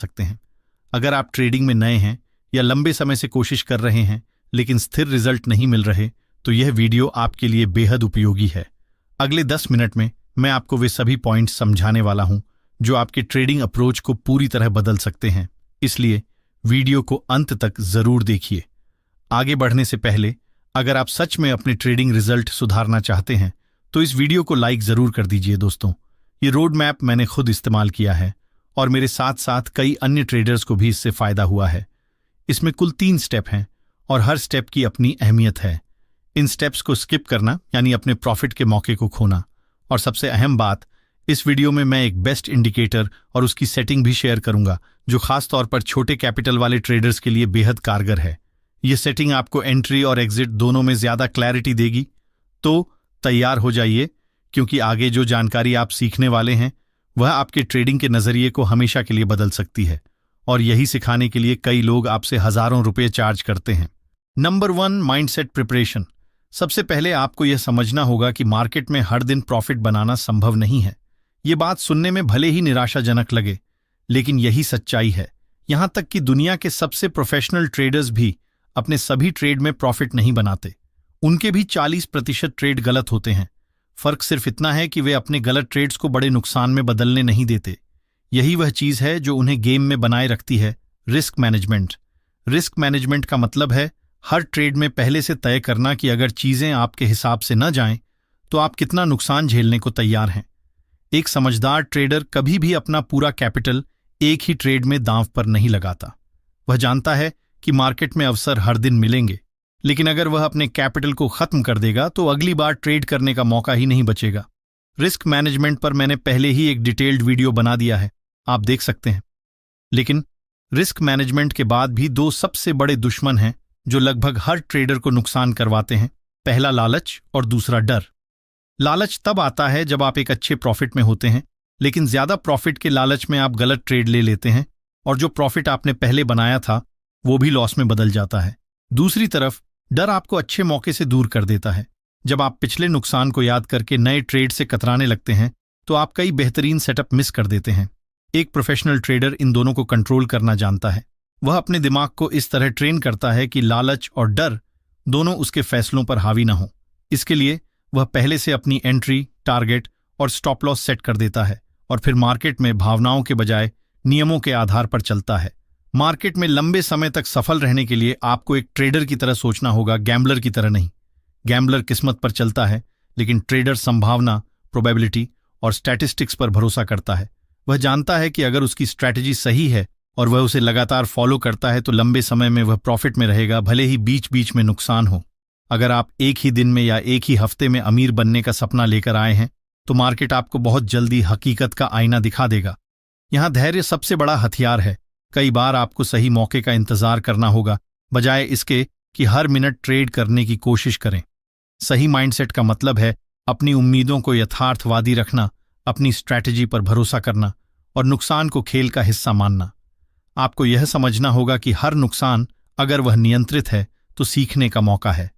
सकते हैं। अगर आप ट्रेडिंग में नए हैं या लंबे समय से कोशिश कर रहे हैं लेकिन स्थिर रिजल्ट नहीं मिल रहे, तो यह वीडियो आपके लिए बेहद उपयोगी है। अगले 10 मिनट में मैं आपको वे सभी पॉइंट्स समझाने वाला हूं जो आपके ट्रेडिंग अप्रोच को पूरी तरह बदल सकते हैं, इसलिए वीडियो को अंत तक जरूर देखिए। आगे बढ़ने से पहले अगर आप सच में अपने ट्रेडिंग रिजल्ट सुधारना चाहते हैं तो इस वीडियो को लाइक जरूर कर दीजिए। दोस्तों, ये रोड मैप मैंने खुद इस्तेमाल किया है और मेरे साथ साथ कई अन्य ट्रेडर्स को भी इससे फायदा हुआ है। इसमें कुल 3 स्टेप हैं और हर स्टेप की अपनी अहमियत है। इन स्टेप्स को स्किप करना यानी अपने प्रॉफिट के मौके को खोना। और सबसे अहम बात, इस वीडियो में मैं एक बेस्ट इंडिकेटर और उसकी सेटिंग भी शेयर करूंगा जो खास तौर पर छोटे कैपिटल वाले ट्रेडर्स के लिए बेहद कारगर है। यह सेटिंग आपको एंट्री और एग्जिट दोनों में ज्यादा क्लैरिटी देगी। तो तैयार हो जाइए, क्योंकि आगे जो जानकारी आप सीखने वाले हैं वह आपके ट्रेडिंग के नजरिए को हमेशा के लिए बदल सकती है। और यही सिखाने के लिए कई लोग आपसे हजारों रुपए चार्ज करते हैं। Number 1, mindset preparation. सबसे पहले आपको यह समझना होगा कि मार्केट में हर दिन प्रॉफिट बनाना संभव नहीं है। ये बात सुनने में भले ही निराशाजनक लगे, लेकिन यही सच्चाई है। यहां तक कि दुनिया के सबसे प्रोफेशनल ट्रेडर्स भी अपने सभी ट्रेड में प्रॉफिट नहीं बनाते। उनके भी 40% ट्रेड गलत होते हैं। फर्क सिर्फ इतना है कि वे अपने गलत ट्रेड्स को बड़े नुकसान में बदलने नहीं देते। यही वह चीज है जो उन्हें गेम में बनाए रखती है, रिस्क मैनेजमेंट। रिस्क मैनेजमेंट का मतलब है हर ट्रेड में पहले से तय करना कि अगर चीजें आपके हिसाब से न जाएं तो आप कितना नुकसान झेलने को तैयार हैं। एक समझदार ट्रेडर कभी भी अपना पूरा कैपिटल एक ही ट्रेड में दांव पर नहीं लगाता। वह जानता है कि मार्केट में अवसर हर दिन मिलेंगे, लेकिन अगर वह अपने कैपिटल को खत्म कर देगा तो अगली बार ट्रेड करने का मौका ही नहीं बचेगा। रिस्क मैनेजमेंट पर मैंने पहले ही एक डिटेल्ड वीडियो बना दिया है, आप देख सकते हैं। लेकिन रिस्क मैनेजमेंट के बाद भी 2 सबसे बड़े दुश्मन हैं जो लगभग हर ट्रेडर को नुकसान करवाते हैं। पहला लालच और दूसरा डर। लालच तब आता है जब आप एक अच्छे प्रॉफिट में होते हैं, लेकिन ज्यादा प्रॉफिट के लालच में आप गलत ट्रेड ले लेते हैं और जो प्रॉफिट आपने पहले बनाया था वो भी लॉस में बदल जाता है। दूसरी तरफ डर आपको अच्छे मौके से दूर कर देता है। जब आप पिछले नुकसान को याद करके नए ट्रेड से कतराने लगते हैं तो आप कई बेहतरीन सेटअप मिस कर देते हैं। एक प्रोफेशनल ट्रेडर इन दोनों को कंट्रोल करना जानता है। वह अपने दिमाग को इस तरह ट्रेन करता है कि लालच और डर दोनों उसके फैसलों पर हावी ना हो। इसके लिए वह पहले से अपनी एंट्री, टारगेट और स्टॉप लॉस सेट कर देता है और फिर मार्केट में भावनाओं के बजाय नियमों के आधार पर चलता है। मार्केट में लंबे समय तक सफल रहने के लिए आपको एक ट्रेडर की तरह सोचना होगा, गैम्बलर की तरह नहीं। गैम्बलर किस्मत पर चलता है, लेकिन ट्रेडर संभावना, प्रोबेबिलिटी और स्टैटिस्टिक्स पर भरोसा करता है। वह जानता है कि अगर उसकी स्ट्रैटेजी सही है और वह उसे लगातार फॉलो करता है तो लंबे समय में वह प्रॉफिट में रहेगा, भले ही बीच बीच में नुकसान हो। अगर आप एक ही दिन में या एक ही हफ्ते में अमीर बनने का सपना लेकर आए हैं तो मार्केट आपको बहुत जल्दी हकीकत का आईना दिखा देगा। यहां धैर्य सबसे बड़ा हथियार है। कई बार आपको सही मौके का इंतजार करना होगा, बजाय इसके कि हर मिनट ट्रेड करने की कोशिश करें। सही माइंडसेट का मतलब है अपनी उम्मीदों को यथार्थवादी रखना, अपनी स्ट्रैटेजी पर भरोसा करना और नुकसान को खेल का हिस्सा मानना। आपको यह समझना होगा कि हर नुकसान, अगर वह नियंत्रित है, तो सीखने का मौका है।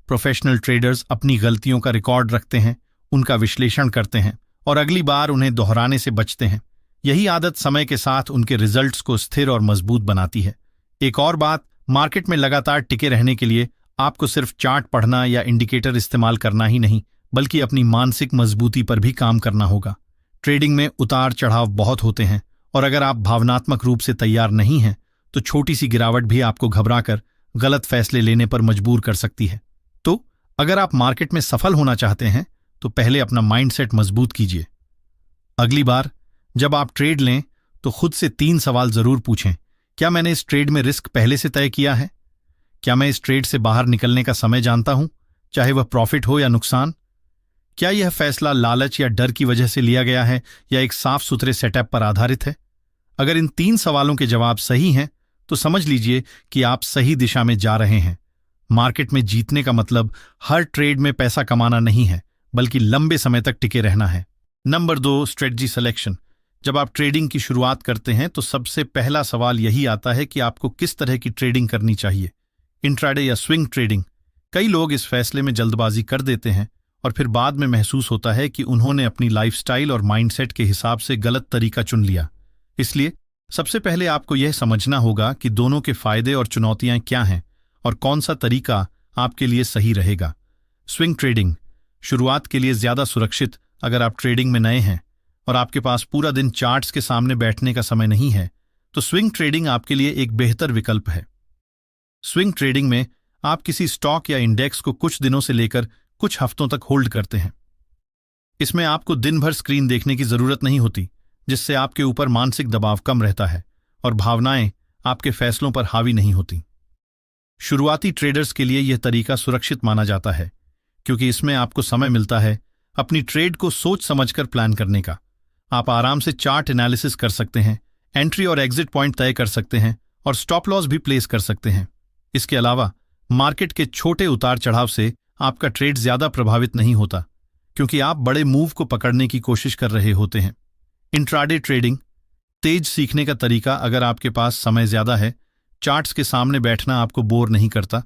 प्रोफेशनल ट्रेडर्स अपनी गलतियों का रिकॉर्ड रखते हैं, उनका विश्लेषण करते हैं और अगली बार उन्हें दोहराने से बचते हैं। यही आदत समय के साथ उनके रिजल्ट्स को स्थिर और मजबूत बनाती है। एक और बात, मार्केट में लगातार टिके रहने के लिए आपको सिर्फ चार्ट पढ़ना या इंडिकेटर इस्तेमाल करना ही नहीं, बल्कि अपनी मानसिक मजबूती पर भी काम करना होगा। ट्रेडिंग में उतार चढ़ाव बहुत होते हैं और अगर आप भावनात्मक रूप से तैयार नहीं हैं तो छोटी सी गिरावट भी आपको घबराकर गलत फैसले लेने पर मजबूर कर सकती है। तो अगर आप मार्केट में सफल होना चाहते हैं तो पहले अपना माइंडसेट मजबूत कीजिए। अगली बार जब आप ट्रेड लें तो खुद से 3 सवाल जरूर पूछें। क्या मैंने इस ट्रेड में रिस्क पहले से तय किया है? क्या मैं इस ट्रेड से बाहर निकलने का समय जानता हूं, चाहे वह प्रॉफिट हो या नुकसान? क्या यह फैसला लालच या डर की वजह से लिया गया है या एक साफ सुथरे सेटअप पर आधारित है? अगर इन 3 सवालों के जवाब सही हैं तो समझ लीजिए कि आप सही दिशा में जा रहे हैं। मार्केट में जीतने का मतलब हर ट्रेड में पैसा कमाना नहीं है, बल्कि लंबे समय तक टिके रहना है। Number 2, strategy selection. जब आप ट्रेडिंग की शुरुआत करते हैं तो सबसे पहला सवाल यही आता है कि आपको किस तरह की ट्रेडिंग करनी चाहिए, इंट्राडे या स्विंग ट्रेडिंग। कई लोग इस फैसले में जल्दबाजी कर देते हैं और फिर बाद में महसूस होता है कि उन्होंने अपनी लाइफस्टाइल और माइंडसेट के हिसाब से गलत तरीका चुन लिया। इसलिए सबसे पहले आपको यह समझना होगा कि दोनों के फायदे और चुनौतियां क्या हैं और कौन सा तरीका आपके लिए सही रहेगा। स्विंग ट्रेडिंग शुरुआत के लिए ज्यादा सुरक्षित। अगर आप ट्रेडिंग में नए हैं और आपके पास पूरा दिन चार्ट्स के सामने बैठने का समय नहीं है, तो स्विंग ट्रेडिंग आपके लिए एक बेहतर विकल्प है। स्विंग ट्रेडिंग में आप किसी स्टॉक या इंडेक्स को कुछ दिनों से लेकर कुछ हफ्तों तक होल्ड करते हैं। इसमें आपको दिन भर स्क्रीन देखने की जरूरत नहीं होती, जिससे आपके ऊपर मानसिक दबाव कम रहता है और भावनाएं आपके फैसलों पर हावी नहीं होती। शुरुआती ट्रेडर्स के लिए यह तरीका सुरक्षित माना जाता है, क्योंकि इसमें आपको समय मिलता है अपनी ट्रेड को सोच समझकर प्लान करने का। आप आराम से चार्ट एनालिसिस कर सकते हैं, एंट्री और एग्जिट पॉइंट तय कर सकते हैं और स्टॉप लॉस भी प्लेस कर सकते हैं। इसके अलावा मार्केट के छोटे उतार चढ़ाव से आपका ट्रेड ज्यादा प्रभावित नहीं होता, क्योंकि आप बड़े मूव को पकड़ने की कोशिश कर रहे होते हैं। इंट्राडे ट्रेडिंग तेज सीखने का तरीका। अगर आपके पास समय ज्यादा है, चार्ट्स के सामने बैठना आपको बोर नहीं करता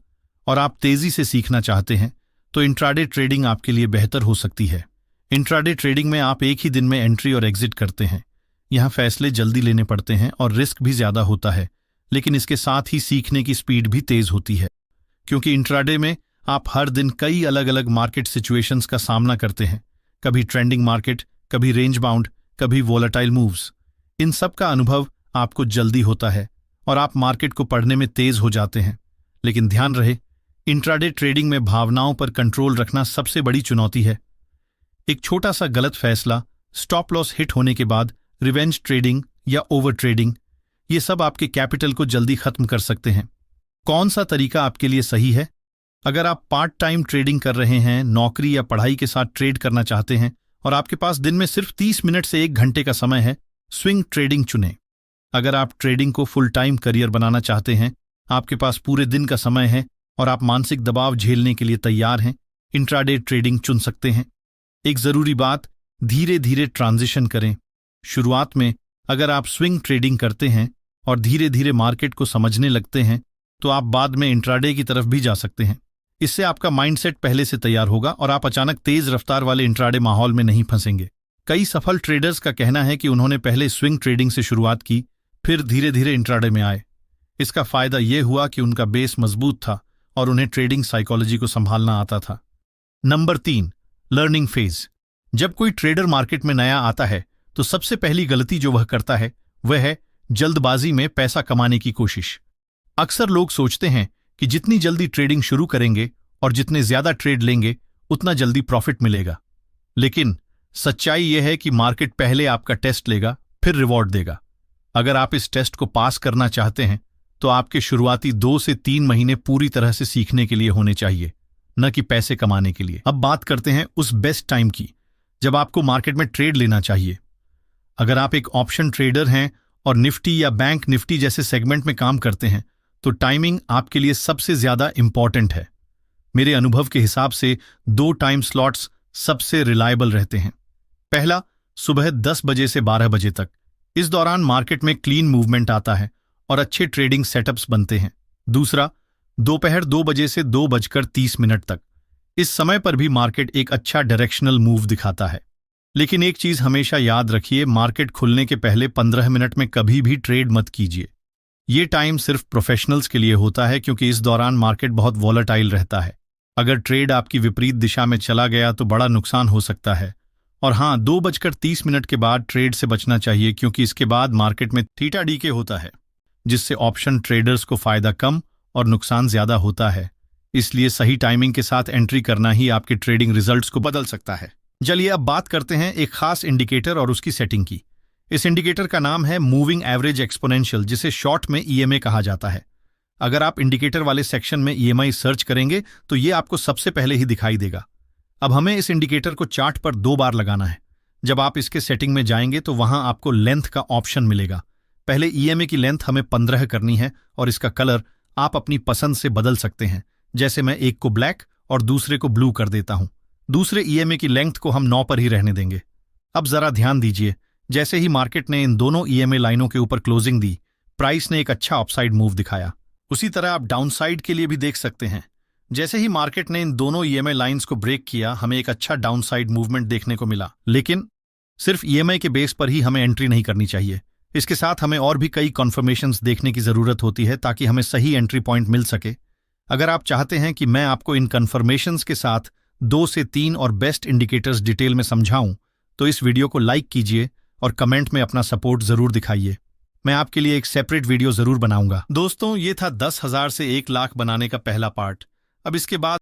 और आप तेजी से सीखना चाहते हैं, तो इंट्राडे ट्रेडिंग आपके लिए बेहतर हो सकती है। इंट्राडे ट्रेडिंग में आप एक ही दिन में एंट्री और एग्जिट करते हैं। यहां फैसले जल्दी लेने पड़ते हैं और रिस्क भी ज्यादा होता है, लेकिन इसके साथ ही सीखने की स्पीड भी तेज होती है, क्योंकि इंट्राडे में आप हर दिन कई अलग अलग मार्केट सिचुएशंस का सामना करते हैं। कभी ट्रेंडिंग मार्केट, कभी रेंज बाउंड, कभी वोलेटाइल मूव्स। इन सब का अनुभव आपको जल्दी होता है और आप मार्केट को पढ़ने में तेज हो जाते हैं। लेकिन ध्यान रहे, इंट्राडे ट्रेडिंग में भावनाओं पर कंट्रोल रखना सबसे बड़ी चुनौती है। एक छोटा सा गलत फैसला, स्टॉप लॉस हिट होने के बाद रिवेंज ट्रेडिंग या ओवर ट्रेडिंग, ये सब आपके कैपिटल को जल्दी खत्म कर सकते हैं। कौन सा तरीका आपके लिए सही है? अगर आप पार्ट टाइम ट्रेडिंग कर रहे हैं, नौकरी या पढ़ाई के साथ ट्रेड करना चाहते हैं और आपके पास दिन में सिर्फ 30 मिनट से 1 घंटे का समय है, स्विंग ट्रेडिंग चुनें। अगर आप ट्रेडिंग को फुल टाइम करियर बनाना चाहते हैं, आपके पास पूरे दिन का समय है और आप मानसिक दबाव झेलने के लिए तैयार हैं, इंट्राडे ट्रेडिंग चुन सकते हैं। एक जरूरी बात, धीरे धीरे ट्रांजिशन करें। शुरुआत में अगर आप स्विंग ट्रेडिंग करते हैं और धीरे धीरे मार्केट को समझने लगते हैं, तो आप बाद में इंट्राडे की तरफ भी जा सकते हैं। इससे आपका माइंडसेट पहले से तैयार होगा और आप अचानक तेज रफ्तार वाले इंट्राडे माहौल में नहीं फंसेंगे। कई सफल ट्रेडर्स का कहना है कि उन्होंने पहले स्विंग ट्रेडिंग से शुरुआत की, फिर धीरे धीरे इंट्राडे में आए। इसका फायदा यह हुआ कि उनका बेस मजबूत था और उन्हें ट्रेडिंग साइकोलॉजी को संभालना आता था। Number 3, learning phase. जब कोई ट्रेडर मार्केट में नया आता है, तो सबसे पहली गलती जो वह करता है वह है जल्दबाजी में पैसा कमाने की कोशिश। अक्सर लोग सोचते हैं कि जितनी जल्दी ट्रेडिंग शुरू करेंगे और जितने ज्यादा ट्रेड लेंगे, उतना जल्दी प्रॉफिट मिलेगा। लेकिन सच्चाई यह है कि मार्केट पहले आपका टेस्ट लेगा, फिर रिवॉर्ड देगा। अगर आप इस टेस्ट को पास करना चाहते हैं, तो आपके शुरुआती 2 से 3 महीने पूरी तरह से सीखने के लिए होने चाहिए, न कि पैसे कमाने के लिए। अब बात करते हैं उस बेस्ट टाइम की जब आपको मार्केट में ट्रेड लेना चाहिए। अगर आप एक ऑप्शन ट्रेडर हैं और निफ्टी या बैंक निफ्टी जैसे सेगमेंट में काम करते हैं, तो टाइमिंग आपके लिए सबसे ज्यादा इंपॉर्टेंट है। मेरे अनुभव के हिसाब से 2 टाइम स्लॉट्स सबसे रिलायबल रहते हैं। पहला, सुबह 10 बजे से 12 बजे तक। इस दौरान मार्केट में क्लीन मूवमेंट आता है और अच्छे ट्रेडिंग सेटअप्स बनते हैं। दूसरा, दोपहर 2 बजे से 2:30 तक। इस समय पर भी मार्केट एक अच्छा डायरेक्शनल मूव दिखाता है। लेकिन एक चीज हमेशा याद रखिए, मार्केट खुलने के पहले 15 मिनट में कभी भी ट्रेड मत कीजिए। ये टाइम सिर्फ प्रोफेशनल्स के लिए होता है, क्योंकि इस दौरान मार्केट बहुत वॉलेटाइल रहता है। अगर ट्रेड आपकी विपरीत दिशा में चला गया तो बड़ा नुकसान हो सकता है। और हाँ, 2:30 के बाद ट्रेड से बचना चाहिए, क्योंकि इसके बाद मार्केट में थीटा डीके होता है, जिससे ऑप्शन ट्रेडर्स को फायदा कम और नुकसान ज्यादा होता है। इसलिए सही टाइमिंग के साथ एंट्री करना ही आपके ट्रेडिंग रिजल्ट्स को बदल सकता है। चलिए अब बात करते हैं एक खास इंडिकेटर और उसकी सेटिंग की। इस इंडिकेटर का नाम है मूविंग एवरेज एक्सपोनेंशियल, जिसे शॉर्ट में ईएमए कहा जाता है। अगर आप इंडिकेटर वाले सेक्शन में ईएमआई सर्च करेंगे, तो ये आपको सबसे पहले ही दिखाई देगा। अब हमें इस इंडिकेटर को चार्ट पर 2 बार लगाना है। जब आप इसके सेटिंग में जाएंगे, तो वहां आपको लेंथ का ऑप्शन मिलेगा। पहले ईएमए की लेंथ हमें 15 करनी है और इसका कलर आप अपनी पसंद से बदल सकते हैं। जैसे मैं एक को ब्लैक और दूसरे को ब्लू कर देता हूं। दूसरे ईएमए की लेंथ को हम 9 पर ही रहने देंगे। अब जरा ध्यान दीजिए, जैसे ही मार्केट ने इन दोनों ईएमए लाइनों के ऊपर क्लोजिंग दी, प्राइस ने एक अच्छा अपसाइड मूव दिखाया। उसी तरह आप डाउनसाइड के लिए भी देख सकते हैं। जैसे ही मार्केट ने इन दोनों ईएमए लाइंस को ब्रेक किया, हमें एक अच्छा डाउनसाइड मूवमेंट देखने को मिला। लेकिन सिर्फ ईएमआई के बेस पर ही हमें एंट्री नहीं करनी चाहिए। इसके साथ हमें और भी कई कन्फर्मेशंस देखने की जरूरत होती है ताकि हमें सही एंट्री पॉइंट मिल सके। अगर आप चाहते हैं कि मैं आपको इन कन्फर्मेशंस के साथ 2 से 3 और बेस्ट इंडिकेटर्स डिटेल में समझाऊं तो इस वीडियो को लाइक कीजिए और कमेंट में अपना सपोर्ट जरूर दिखाइए। मैं आपके लिए एक सेपरेट वीडियो जरूर बनाऊंगा। दोस्तों, ये था 10,000 से 1 लाख बनाने का पहला पार्ट। अब इसके बाद